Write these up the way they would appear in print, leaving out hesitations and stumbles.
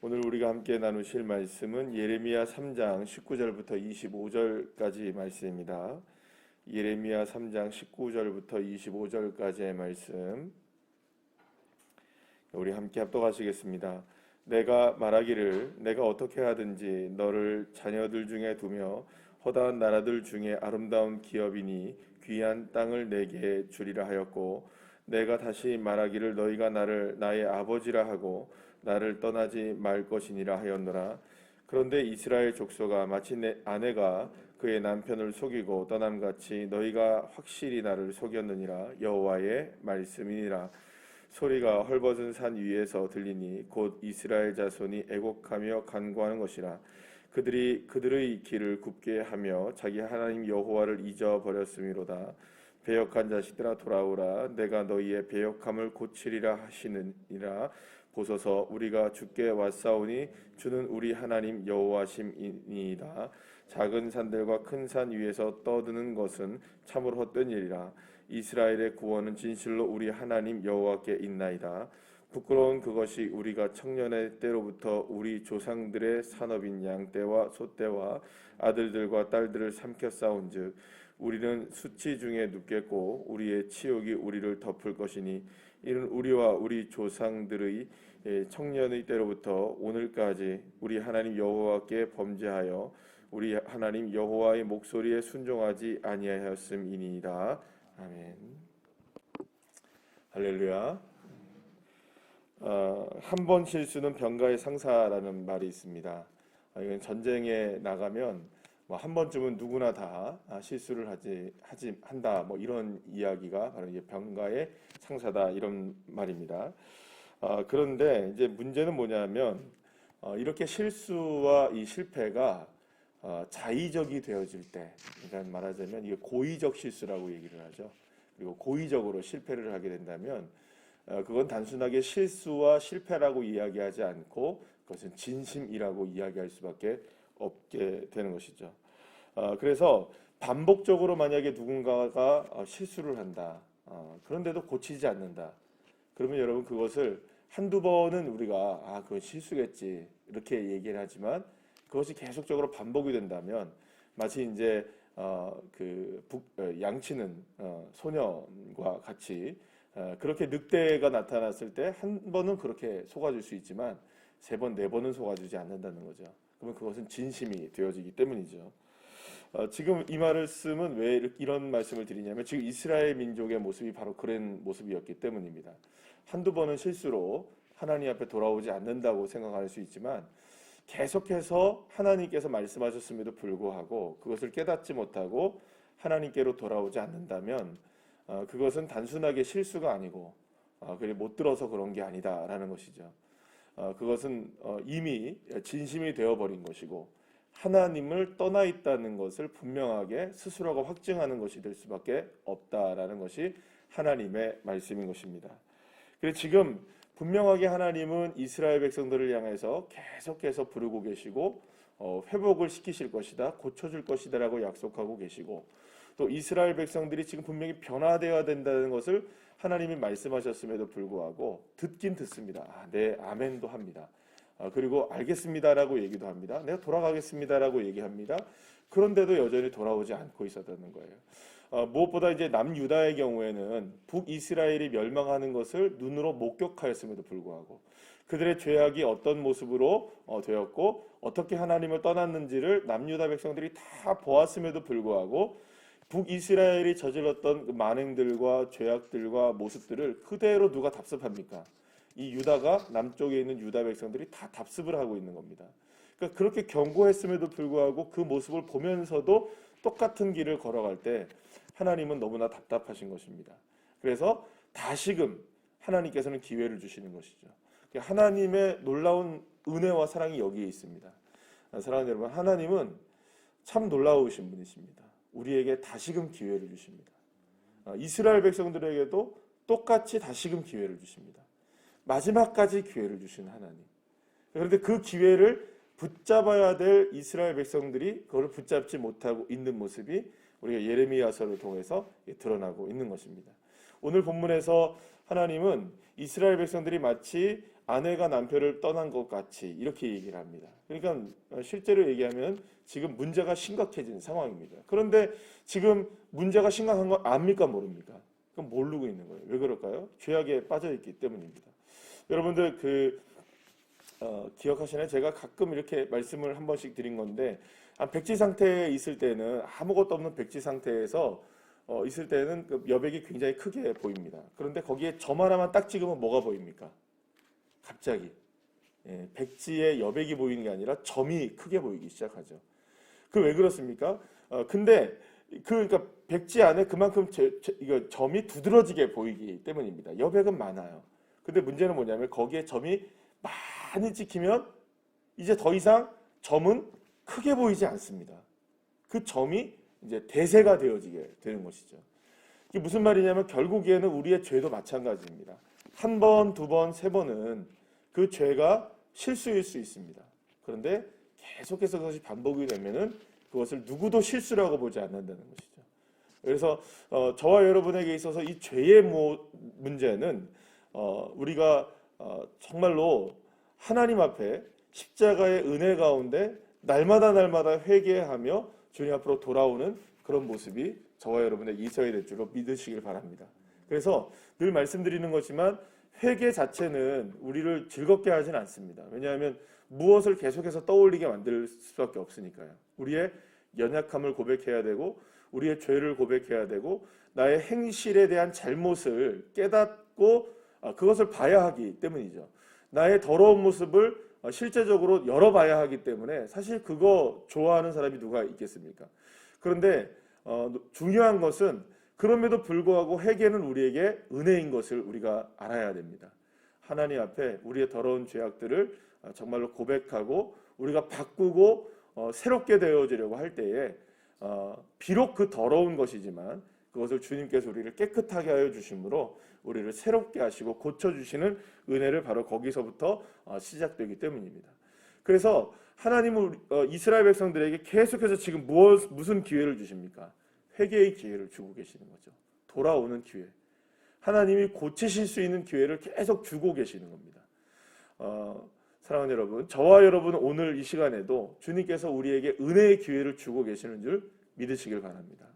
오늘 우리가 함께 나누실 말씀은 예레미야 3장 19절부터 25절까지 말씀입니다. 예레미야 3장 19절부터 25절까지의 말씀 우리 함께 합독하시겠습니다. 내가 말하기를 내가 어떻게 하든지 너를 자녀들 중에 두며 허다한 나라들 중에 아름다운 기업이니 귀한 땅을 내게 주리라 하였고, 내가 다시 말하기를 너희가 나를 나의 아버지라 하고 나를 떠나지 말 것이니라 하였노라. 그런데 이스라엘 족속아, 마치 내 아내가 그의 남편을 속이고 떠남같이 너희가 확실히 나를 속였느니라. 여호와의 말씀이니라. 소리가 헐벗은 산 위에서 들리니 곧 이스라엘 자손이 애곡하며 간구하는 것이라. 그들이 그들의 길을 굽게 하며 자기 하나님 여호와를 잊어버렸음이로다. 배역한 자식들아 돌아오라. 내가 너희의 배역함을 고치리라 하시느니라. 보소서, 우리가 주께 왔사오니 주는 우리 하나님 여호와심이니이다. 작은 산들과 큰 산 위에서 떠드는 것은 참으로 헛된 일이라. 이스라엘의 구원은 진실로 우리 하나님 여호와께 있나이다. 부끄러운 그것이 우리가 청년의 때로부터 우리 조상들의 산업인 양떼와 소떼와 아들들과 딸들을 삼켜 싸운즉 우리는 수치 중에 눕겠고 우리의 치욕이 우리를 덮을 것이니, 이는 우리와 우리 조상들의 청년의 때로부터 오늘까지 우리 하나님 여호와께 범죄하여 우리 하나님 여호와의 목소리에 순종하지 아니하였음이니이다. 아멘. 할렐루야. 한 번 실수는 병가의 상사라는 말이 있습니다. 이건 전쟁에 나가면 한 번쯤은 누구나 다 실수를 한다, 이런 이야기가 바로 이제 병가의 상사다, 이런 말입니다. 그런데 이제 문제는 뭐냐면 이렇게 실수와 이 실패가 자의적이 되어질 때, 그러니까 말하자면 이게 고의적 실수라고 얘기를 하죠. 그리고 고의적으로 실패를 하게 된다면 그건 단순하게 실수와 실패라고 이야기하지 않고 그것은 진심이라고 이야기할 수밖에 없게 되는 것이죠. 그래서 반복적으로 만약에 누군가가 실수를 한다, 그런데도 고치지 않는다, 그러면 여러분 그것을 한두 번은 우리가 그건 실수겠지 이렇게 얘기를 하지만, 그것이 계속적으로 반복이 된다면 마치 이제 양치는 소년과 같이 그렇게 늑대가 나타났을 때 한 번은 그렇게 속아줄 수 있지만 세 번, 네 번은 속아주지 않는다는 거죠. 그러면 그것은 진심이 되어지기 때문이죠. 지금 이 말씀은 왜 이런 말씀을 드리냐면, 지금 이스라엘 민족의 모습이 바로 그런 모습이었기 때문입니다. 한두 번은 실수로 하나님 앞에 돌아오지 않는다고 생각할 수 있지만, 계속해서 하나님께서 말씀하셨음에도 불구하고 그것을 깨닫지 못하고 하나님께로 돌아오지 않는다면 그것은 단순하게 실수가 아니고 못 들어서 그런 게 아니다라는 것이죠. 그것은 이미 진심이 되어버린 것이고 하나님을 떠나 있다는 것을 분명하게 스스로가 확증하는 것이 될 수밖에 없다라는 것이 하나님의 말씀인 것입니다. 그래서 지금 분명하게 하나님은 이스라엘 백성들을 향해서 계속해서 부르고 계시고 회복을 시키실 것이다, 고쳐줄 것이다 라고 약속하고 계시고, 또 이스라엘 백성들이 지금 분명히 변화되어야 된다는 것을 하나님이 말씀하셨음에도 불구하고 듣긴 듣습니다. 네, 아멘도 합니다. 그리고 알겠습니다라고 얘기도 합니다. 내가 돌아가겠습니다라고 얘기합니다. 그런데도 여전히 돌아오지 않고 있었다는 거예요. 무엇보다 이제 남유다의 경우에는 북이스라엘이 멸망하는 것을 눈으로 목격하였음에도 불구하고 그들의 죄악이 어떤 모습으로 되었고 어떻게 하나님을 떠났는지를 남유다 백성들이 다 보았음에도 불구하고 북이스라엘이 저질렀던 그 만행들과 죄악들과 모습들을 그대로 누가 답습합니까? 이 유다가, 남쪽에 있는 유다 백성들이 다 답습을 하고 있는 겁니다. 그러니까 그렇게 경고했음에도 불구하고 그 모습을 보면서도 똑같은 길을 걸어갈 때 하나님은 너무나 답답하신 것입니다. 그래서 다시금 하나님께서는 기회를 주시는 것이죠. 하나님의 놀라운 은혜와 사랑이 여기에 있습니다. 사랑하는 여러분, 하나님은 참 놀라우신 분이십니다. 우리에게 다시금 기회를 주십니다. 이스라엘 백성들에게도 똑같이 다시금 기회를 주십니다. 마지막까지 기회를 주시는 하나님. 그런데 그 기회를 붙잡아야 될 이스라엘 백성들이 그걸 붙잡지 못하고 있는 모습이 우리가 예레미야서를 통해서 드러나고 있는 것입니다. 오늘 본문에서 하나님은 이스라엘 백성들이 마치 아내가 남편을 떠난 것 같이 이렇게 얘기를 합니다. 그러니까 실제로 얘기하면 지금 문제가 심각해진 상황입니다. 그런데 지금 문제가 심각한 건 압니까 모릅니까? 그럼 모르고 있는 거예요. 왜 그럴까요? 죄악에 빠져 있기 때문입니다. 여러분들 기억하시나요? 제가 가끔 이렇게 말씀을 한 번씩 드린 건데 백지 상태에 있을 때는 아무것도 없는 백지 상태에서 있을 때는 그 여백이 굉장히 크게 보입니다. 그런데 거기에 점 하나만 딱 찍으면 뭐가 보입니까? 갑자기 백지에 여백이 보이는 게 아니라 점이 크게 보이기 시작하죠. 그 왜 그렇습니까? 근데 그러니까 백지 안에 그만큼 이거 점이 두드러지게 보이기 때문입니다. 여백은 많아요. 근데 문제는 뭐냐면 거기에 점이 많이 찍히면 이제 더 이상 점은 크게 보이지 않습니다. 그 점이 이제 대세가 되어지게 되는 것이죠. 이게 무슨 말이냐면 결국에는 우리의 죄도 마찬가지입니다. 한 번, 두 번, 세 번은 그 죄가 실수일 수 있습니다. 그런데 계속해서 그것이 반복이 되면은 그것을 누구도 실수라고 보지 않는다는 것이죠. 그래서 저와 여러분에게 있어서 이 죄의 문제는 우리가 정말로 하나님 앞에 십자가의 은혜 가운데 날마다 회개하며 주님 앞으로 돌아오는 그런 모습이 저와 여러분에게 있어야 될 줄로 믿으시길 바랍니다. 그래서 늘 말씀드리는 거지만 회개 자체는 우리를 즐겁게 하진 않습니다. 왜냐하면 무엇을 계속해서 떠올리게 만들 수밖에 없으니까요. 우리의 연약함을 고백해야 되고 우리의 죄를 고백해야 되고 나의 행실에 대한 잘못을 깨닫고 그것을 봐야 하기 때문이죠. 나의 더러운 모습을 실제적으로 열어봐야 하기 때문에 사실 그거 좋아하는 사람이 누가 있겠습니까? 그런데 중요한 것은 그럼에도 불구하고 회개는 우리에게 은혜인 것을 우리가 알아야 됩니다. 하나님 앞에 우리의 더러운 죄악들을 정말로 고백하고 우리가 바꾸고 새롭게 되어지려고 할 때에 비록 그 더러운 것이지만 그것을 주님께서 우리를 깨끗하게 하여 주심으로 우리를 새롭게 하시고 고쳐주시는 은혜를 바로 거기서부터 시작되기 때문입니다. 그래서 하나님은 이스라엘 백성들에게 계속해서 지금 무슨 기회를 주십니까? 회개의 기회를 주고 계시는 거죠. 돌아오는 기회. 하나님이 고치실 수 있는 기회를 계속 주고 계시는 겁니다. 사랑하는 여러분, 저와 여러분은 오늘 이 시간에도 주님께서 우리에게 은혜의 기회를 주고 계시는 줄 믿으시길 바랍니다.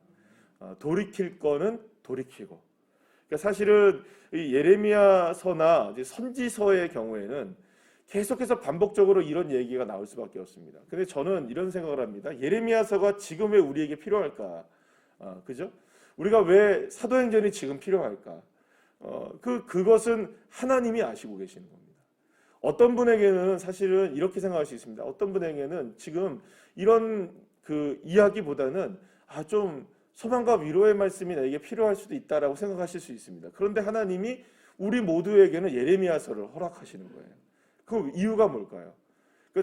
돌이킬 거는 돌이키고. 그러니까 사실은 이 예레미야서나 선지서의 경우에는 계속해서 반복적으로 이런 얘기가 나올 수밖에 없습니다. 근데 저는 이런 생각을 합니다. 예레미야서가 지금 왜 우리에게 필요할까? 그죠? 우리가 왜 사도행전이 지금 필요할까? 그것은 하나님이 아시고 계시는 겁니다. 어떤 분에게는 사실은 이렇게 생각할 수 있습니다. 어떤 분에게는 지금 이런 그 이야기보다는 좀 소망과 위로의 말씀이 나에게 필요할 수도 있다라고 생각하실 수 있습니다. 그런데 하나님이 우리 모두에게는 예레미야서를 허락하시는 거예요. 그 이유가 뭘까요?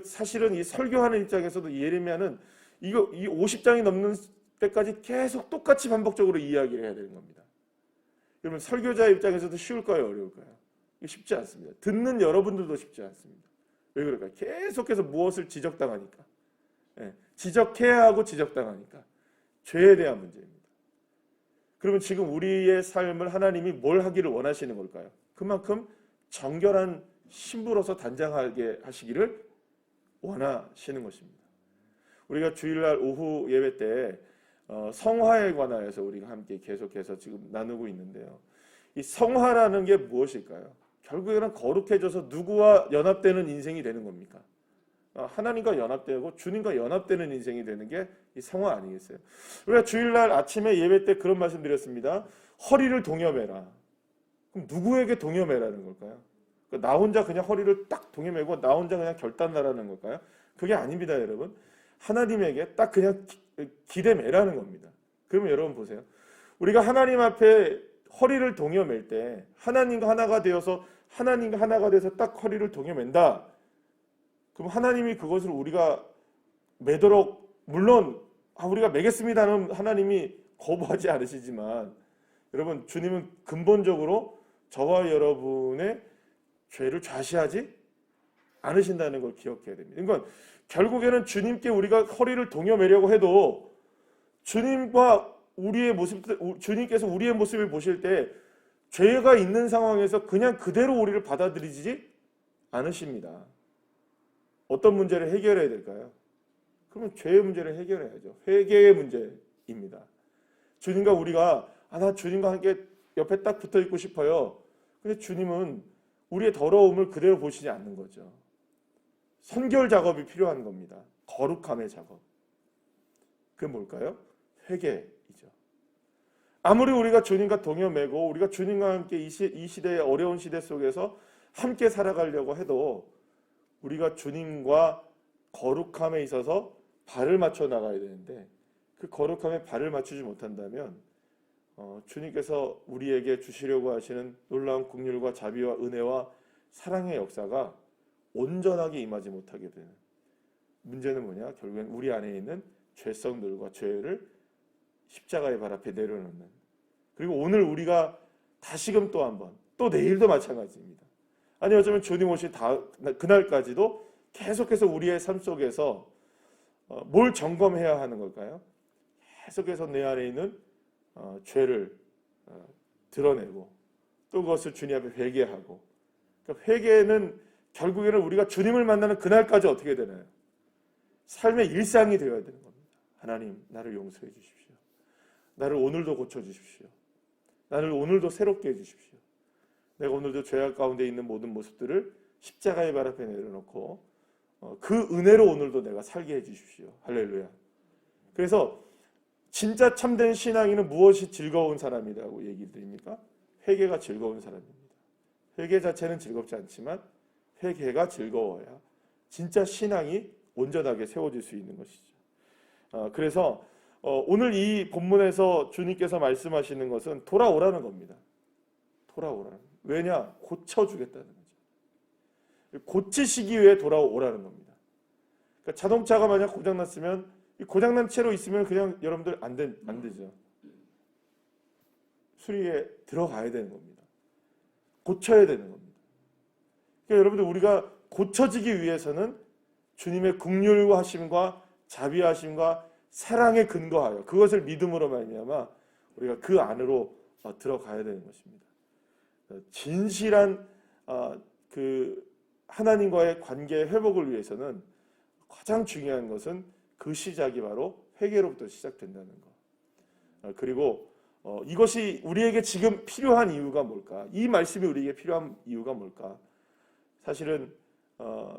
사실은 이 설교하는 입장에서도 예레미야는 이 50장이 넘는 때까지 계속 똑같이 반복적으로 이야기를 해야 되는 겁니다. 그러면 설교자 입장에서도 쉬울까요? 어려울까요? 쉽지 않습니다. 듣는 여러분들도 쉽지 않습니다. 왜 그럴까요? 계속해서 무엇을 지적당하니까. 지적해야 하고 지적당하니까. 죄에 대한 문제입니다. 그러면 지금 우리의 삶을 하나님이 뭘 하기를 원하시는 걸까요? 그만큼 정결한 신부로서 단장하게 하시기를 원하시는 것입니다. 우리가 주일날 오후 예배 때 성화에 관하여서 우리가 함께 계속해서 지금 나누고 있는데요. 이 성화라는 게 무엇일까요? 결국에는 거룩해져서 누구와 연합되는 인생이 되는 겁니까? 하나님과 연합되고 주님과 연합되는 인생이 되는 게 이 성화 아니겠어요? 우리가 주일날 아침에 예배 때 그런 말씀 드렸습니다. 허리를 동여매라. 그럼 누구에게 동여매라는 걸까요? 나 혼자 그냥 허리를 딱 동여매고 나 혼자 그냥 결단하라는 걸까요? 그게 아닙니다, 여러분. 하나님에게 딱 그냥 기대매라는 겁니다. 그러면 여러분 보세요. 우리가 하나님 앞에 허리를 동여맬 때 하나님과 하나가 되어서 하나님과 하나가 돼서 딱 허리를 동여맨다. 그럼 하나님이 그것을 우리가 매도록 물론 우리가 매겠습니다는 하나님이 거부하지 않으시지만 여러분 주님은 근본적으로 저와 여러분의 죄를 좌시하지 않으신다는 걸 기억해야 됩니다. 그러니까 결국에는 주님께 우리가 허리를 동여매려고 해도 주님과 우리의 모습, 주님께서 우리의 모습을 보실 때 죄가 있는 상황에서 그냥 그대로 우리를 받아들이지 않으십니다. 어떤 문제를 해결해야 될까요? 그러면 죄의 문제를 해결해야죠. 회개의 문제입니다. 주님과 우리가 나 주님과 함께 옆에 딱 붙어 있고 싶어요. 근데 주님은 우리의 더러움을 그대로 보시지 않는 거죠. 선결 작업이 필요한 겁니다. 거룩함의 작업. 그게 뭘까요? 회개이죠. 아무리 우리가 주님과 동여매고 우리가 주님과 함께 이 시대의 어려운 시대 속에서 함께 살아가려고 해도 우리가 주님과 거룩함에 있어서 발을 맞춰 나가야 되는데 그 거룩함에 발을 맞추지 못한다면 주님께서 우리에게 주시려고 하시는 놀라운 긍휼과 자비와 은혜와 사랑의 역사가 온전하게 임하지 못하게 되는 문제는 뭐냐? 결국엔 우리 안에 있는 죄성들과 죄를 십자가의 발 앞에 내려놓는, 그리고 오늘 우리가 다시금 또 한 번, 또 내일도 마찬가지입니다. 아니 어쩌면 주님 오실 그날까지도 계속해서 우리의 삶 속에서 뭘 점검해야 하는 걸까요? 계속해서 내 안에 있는 죄를 드러내고 또 그것을 주님 앞에 회개하고, 그러니까 회개는 결국에는 우리가 주님을 만나는 그날까지 어떻게 되나요? 삶의 일상이 되어야 되는 겁니다. 하나님, 나를 용서해 주십시오. 나를 오늘도 고쳐 주십시오. 나를 오늘도 새롭게 해 주십시오. 내가 오늘도 죄악 가운데 있는 모든 모습들을 십자가의 발 앞에 내려놓고 그 은혜로 오늘도 내가 살게 해 주십시오. 할렐루야. 그래서 진짜 참된 신앙인은 무엇이 즐거운 사람이라고 얘기 드립니까? 회개가 즐거운 사람입니다. 회개 자체는 즐겁지 않지만 회개가 즐거워야 진짜 신앙이 온전하게 세워질 수 있는 것이죠. 그래서 오늘 이 본문에서 주님께서 말씀하시는 것은 돌아오라는 겁니다. 돌아오라는. 왜냐? 고쳐주겠다는 거죠. 고치시기 위해 돌아오라는 겁니다. 그러니까 자동차가 만약 고장났으면 이 고장난 채로 있으면 그냥 여러분들 안 되죠. 수리에 들어가야 되는 겁니다. 고쳐야 되는 겁니다. 그러니까 여러분들 우리가 고쳐지기 위해서는 주님의 긍휼하심과 자비하심과 사랑에 근거하여 그것을 믿음으로 말미암아 우리가 그 안으로 들어가야 되는 것입니다. 진실한 그 하나님과의 관계 회복을 위해서는 가장 중요한 것은 그 시작이 바로 회개로부터 시작된다는 것. 그리고 이것이 우리에게 지금 필요한 이유가 뭘까? 이 말씀이 우리에게 필요한 이유가 뭘까? 사실은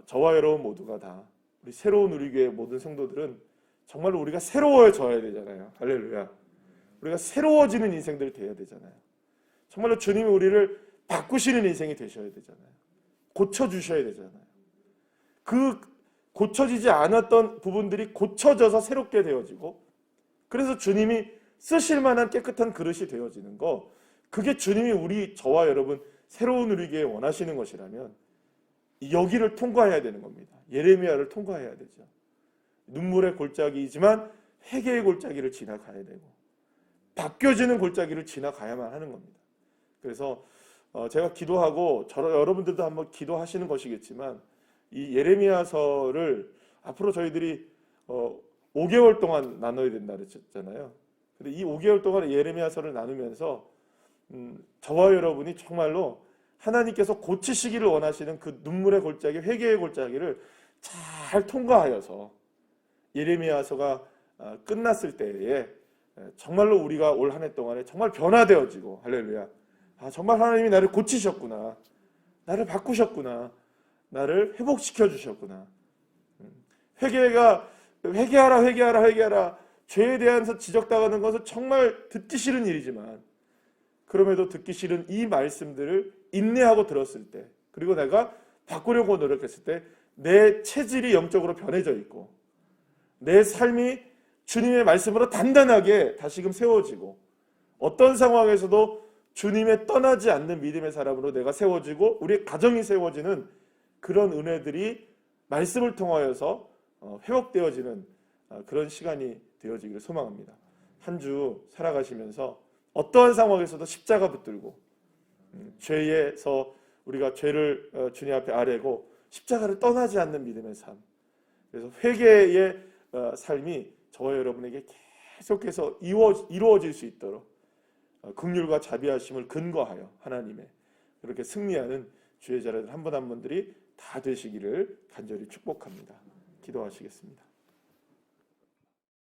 저와 여러분 모두가 다 우리 새로운 우리교회 모든 성도들은 정말로 우리가 새로워져야 되잖아요. 할렐루야. 우리가 새로워지는 인생들이 되어야 되잖아요. 정말로 주님이 우리를 바꾸시는 인생이 되셔야 되잖아요. 고쳐주셔야 되잖아요. 그 고쳐지지 않았던 부분들이 고쳐져서 새롭게 되어지고, 그래서 주님이 쓰실 만한 깨끗한 그릇이 되어지는 거, 그게 주님이 저와 여러분 새로운 우리에게 원하시는 것이라면 여기를 통과해야 되는 겁니다. 예레미야를 통과해야 되죠. 눈물의 골짜기이지만 회개의 골짜기를 지나가야 되고 바뀌어지는 골짜기를 지나가야만 하는 겁니다. 그래서 제가 기도하고 여러분들도 한번 기도하시는 것이겠지만 이 예레미야서를 앞으로 저희들이 5개월 동안 나눠야 된다 그랬잖아요. 근데 이 5개월 동안 예레미야서를 나누면서 저와 여러분이 정말로 하나님께서 고치시기를 원하시는 그 눈물의 골짜기, 회개의 골짜기를 잘 통과하여서 예레미야서가 끝났을 때에 정말로 우리가 올 한 해 동안에 정말 변화되어지고, 할렐루야. 정말 하나님이 나를 고치셨구나. 나를 바꾸셨구나. 나를 회복시켜 주셨구나. 회개하라. 죄에 대해서 지적당하는 것은 정말 듣기 싫은 일이지만 그럼에도 듣기 싫은 이 말씀들을 인내하고 들었을 때, 그리고 내가 바꾸려고 노력했을 때 내 체질이 영적으로 변해져 있고 내 삶이 주님의 말씀으로 단단하게 다시금 세워지고 어떤 상황에서도 주님의 떠나지 않는 믿음의 사람으로 내가 세워지고 우리의 가정이 세워지는 그런 은혜들이 말씀을 통하여서 회복되어지는 그런 시간이 되어지기를 소망합니다. 한 주 살아가시면서 어떠한 상황에서도 십자가 붙들고 죄에서 우리가 죄를 주님 앞에 아뢰고 십자가를 떠나지 않는 믿음의 삶, 그래서 회개의 삶이 저와 여러분에게 계속해서 이루어질 수 있도록 긍휼과 자비하심을 근거하여 하나님의 그렇게 승리하는 주의 자녀들 한 분 한 분들이 다 되시기를 간절히 축복합니다. 기도하시겠습니다.